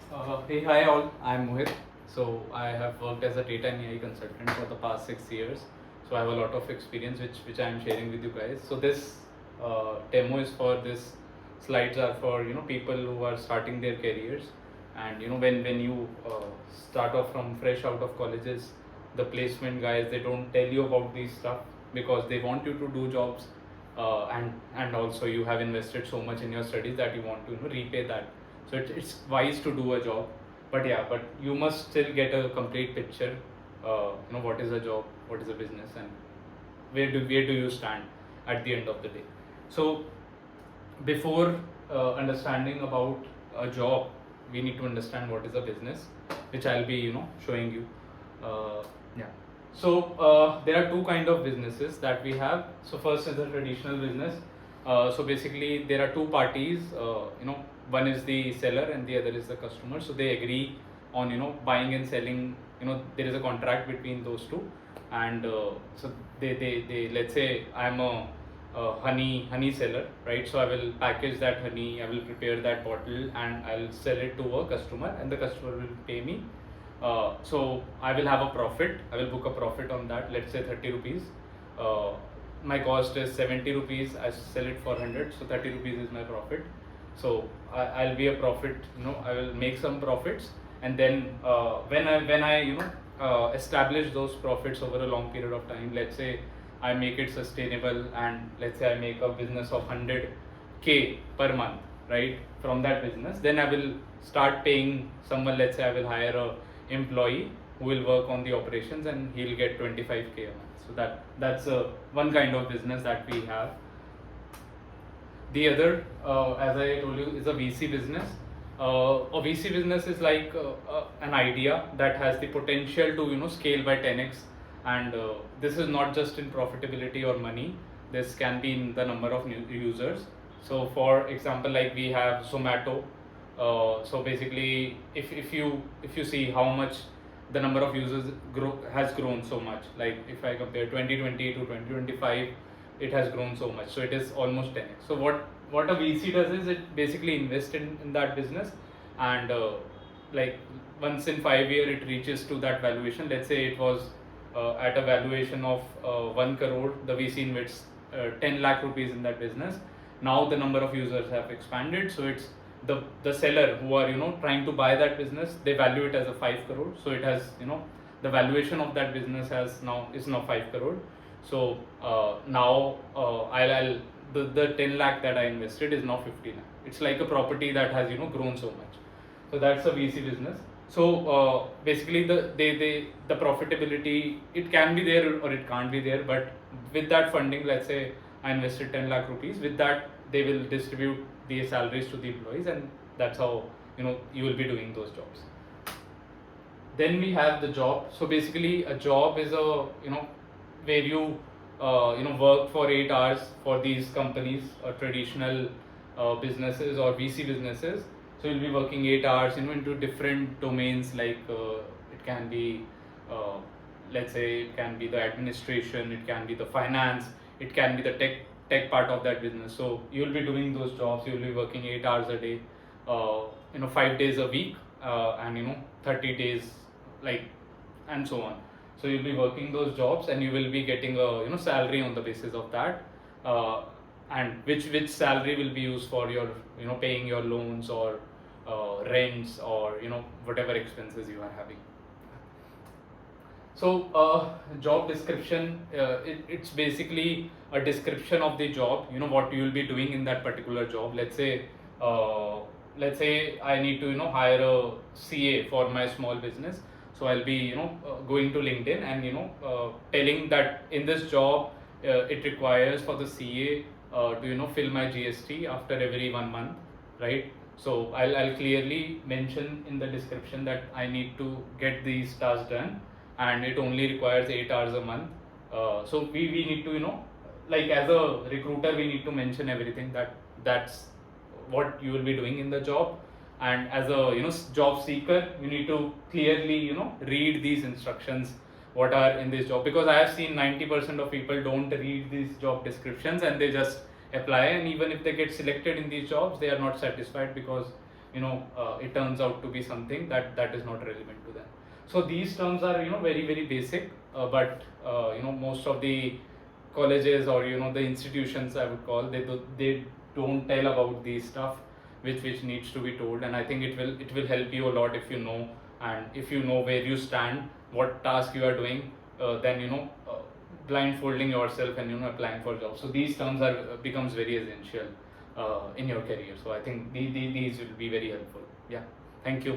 Hey, hi all. I'm Mohit. So I have worked as a data and AI consultant for the past 6 years. So I have a lot of experience which I am sharing with you guys. So this demo is for this slides are for people who are starting their careers, and when you start off from fresh out of colleges, the placement guys, they don't tell you about these stuff because they want you to do jobs, and also you have invested so much in your studies that you want to repay that. So it's wise to do a job, but yeah, but you must still get a complete picture. What is a job, what is a business, and where do you stand at the end of the day. So before understanding about a job, we need to understand what is a business, which I'll be showing you. Yeah. So there are two kind of businesses that we have. So first is the traditional business. So basically there are two parties. One is the seller and the other is the customer. So they agree on buying and selling. There is a contract between those two, and so they let's say I'm a honey seller, right? So I will package that honey, I will prepare that bottle, and I'll sell it to a customer, and the customer will pay me. So I will have a profit. I will book a profit on that. Let's say 30 rupees. Uh, my cost is 70 rupees. I sell it for 100, so 30 rupees is my profit. So I'll be a profit. I will make some profits, and then when I establish those profits over a long period of time. Let's say I make it sustainable, and let's say I make a business of 100K per month, right? From that business, then I will start paying someone. Let's say I will hire a employee who will work on the operations, and he'll get 25K a month. So that's one kind of business that we have. The other, as I told you, is a VC business. A VC business is like an idea that has the potential to scale by 10x, and this is not just in profitability or money. This can be in the number of new users. So for example, like we have Zomato. So basically, if you see how much the number of users has grown so much, like if I compare 2020 to 2025, it has grown so much. So it is almost 10x. So what a VC does is it basically invests in that business, and like once in 5 years it reaches to that valuation. Let's say it was at a valuation of 1 crore, the VC invests 10 lakh rupees in that business. Now the number of users have expanded, so it's the seller who are trying to buy that business, they value it as a 5 crore. So it has the valuation of that business is now 5 crore. So now I'll the 10 lakh that I invested is now 50 lakh. It's like a property that has grown so much. So that's a VC business. So basically the profitability, it can be there or it can't be there, but with that funding, let's say I invested 10 lakh rupees. With that, they will distribute the salaries to the employees, and that's how you will be doing those jobs. Then we have the job. So basically, a job is a where you work for 8 hours for these companies, traditional businesses or VC businesses. So you'll be working 8 hours into different domains, like it can be let's say it can be the administration, it can be the finance, it can be the tech part of that business. So you'll be doing those jobs. You'll be working 8 hours a day, 5 days a week, and 30 days, like, and so on. So you'll be working those jobs, and you will be getting a salary on the basis of that, and which salary will be used for your paying your loans or rents or whatever expenses you are having. So job description, it's basically a description of the job, what you will be doing in that particular job. Let's say I need to hire a CA for my small business. So I'll be going to LinkedIn and telling that in this job it requires for the CA to fill my GST after every 1 month, right? So I'll clearly mention in the description that I need to get these tasks done, and it only requires 8 hours a month. So we need to like as a recruiter, we need to mention everything that's what you will be doing in the job. And as a job seeker, you need to clearly read these instructions what are in this job, because I have seen 90% of people don't read these job descriptions and they just apply, and even if they get selected in these jobs, they are not satisfied because it turns out to be something that is not relevant to them. So these terms are very very basic, but most of the colleges or the institutions, I would call, they don't tell about these stuff which needs to be told. And I think it will help you a lot if you know, and if you know where you stand, what task you are doing, then blindfolding yourself and applying for jobs. So these terms are becomes very essential in your career. So I think these will be very helpful. Yeah, thank you.